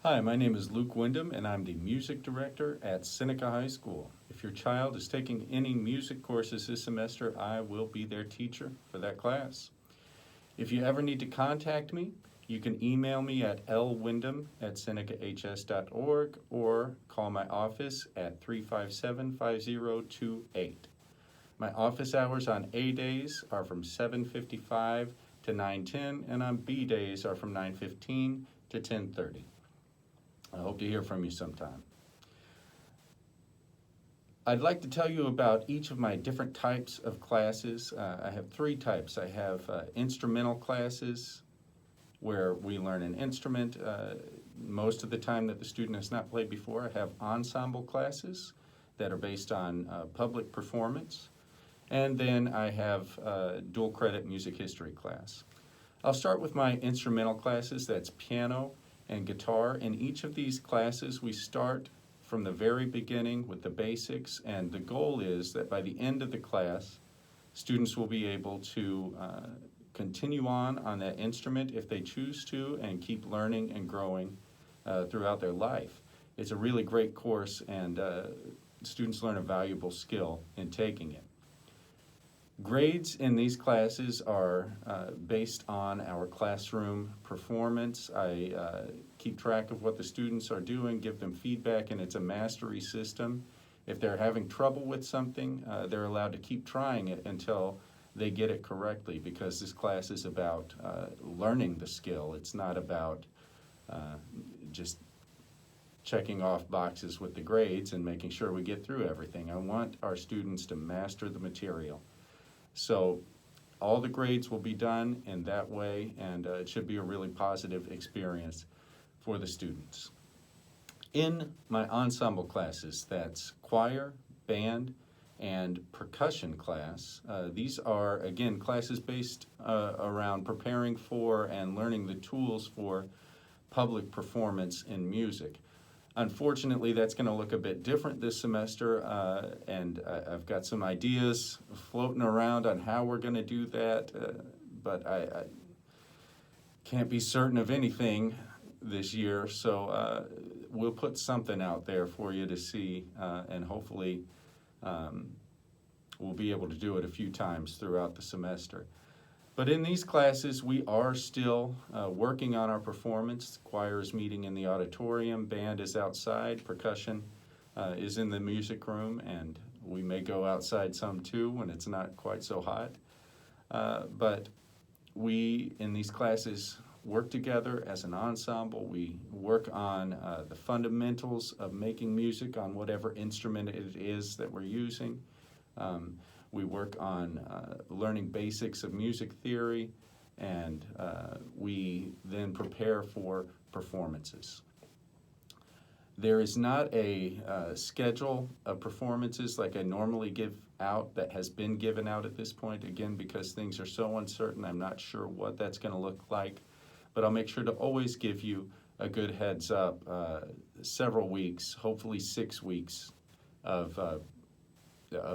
Hi, my name is Luke Windham, and I'm the music director at Seneca High School. If your child is taking any music courses this semester, I will be their teacher for that class. If you ever need to contact me, you can email me at lwindham@senecahs.org or call my office at 357-5028. My office hours on A days are from 7:55 to 9:10, and on B days are from 9:15 to 10:30. I hope to hear from you sometime. I'd like to tell you about each of my different types of classes. I have three types. I have instrumental classes where we learn an instrument most of the time that the student has not played before. I have ensemble classes that are based on public performance. And then I have dual credit music history class. I'll start with my instrumental classes. That's piano and guitar. In each of these classes, we start from the very beginning with the basics, and the goal is that by the end of the class, students will be able to continue on that instrument if they choose to and keep learning and growing throughout their life. It's a really great course, and students learn a valuable skill in taking it. Grades in these classes are based on our classroom performance. I keep track of what the students are doing, give them feedback, and it's a mastery system. If they're having trouble with something, they're allowed to keep trying it until they get it correctly, because this class is about learning the skill. It's not about just checking off boxes with the grades and making sure we get through everything. I want our students to master the material. So all the grades will be done in that way, and it should be a really positive experience for the students. In my ensemble classes, that's choir, band, and percussion class. These are, again, classes based around preparing for and learning the tools for public performance in music. Unfortunately, that's going to look a bit different this semester, and I've got some ideas floating around on how we're going to do that, but I can't be certain of anything this year, so we'll put something out there for you to see, and hopefully we'll be able to do it a few times throughout the semester. But in these classes, we are still working on our performance. Choir is meeting in the auditorium, band is outside, percussion is in the music room, and we may go outside some too when it's not quite so hot. But we, in these classes, work together as an ensemble. We work on the fundamentals of making music on whatever instrument it is that we're using. We work on learning basics of music theory, and we then prepare for performances. There is not a schedule of performances like I normally give out that has been given out at this point, again, because things are so uncertain. I'm not sure what that's going to look like, but I'll make sure to always give you a good heads up, several weeks, hopefully 6 weeks of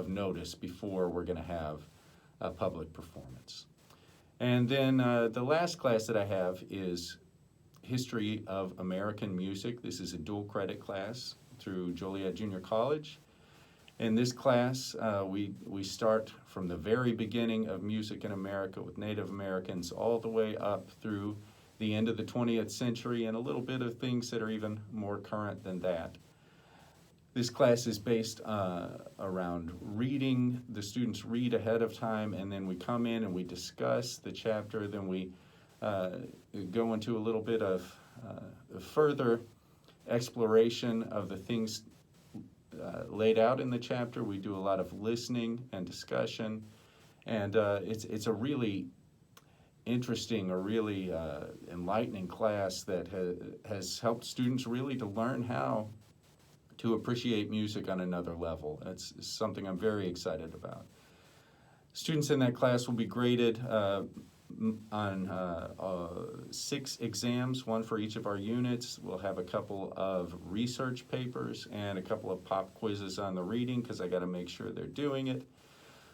notice before we're going to have a public performance. And then the last class that I have is History of American Music. This is a dual credit class through Joliet Junior College. In this class, we start from the very beginning of music in America with Native Americans all the way up through the end of the 20th century, and a little bit of things that are even more current than that. This class is based around reading. The students read ahead of time, and then we come in and we discuss the chapter. Then we go into a little bit of further exploration of the things laid out in the chapter. We do a lot of listening and discussion, and it's a really interesting, a really enlightening class that has helped students really to learn how to appreciate music on another level. It's something I'm very excited about. Students in that class will be graded on 6 exams, one for each of our units. We'll have a couple of research papers and a couple of pop quizzes on the reading, because I got to make sure they're doing it.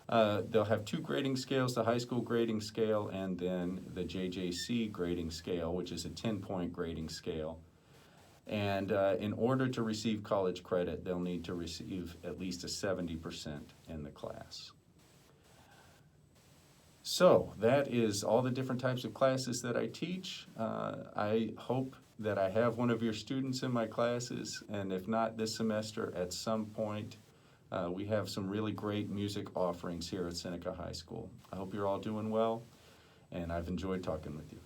They'll have 2 grading scales, the high school grading scale and then the JJC grading scale, which is a 10-point grading scale. And in order to receive college credit, they'll need to receive at least a 70% in the class. So that is all the different types of classes that I teach. I hope that I have one of your students in my classes, and if not this semester, at some point, we have some really great music offerings here at Seneca High School. I hope you're all doing well, and I've enjoyed talking with you.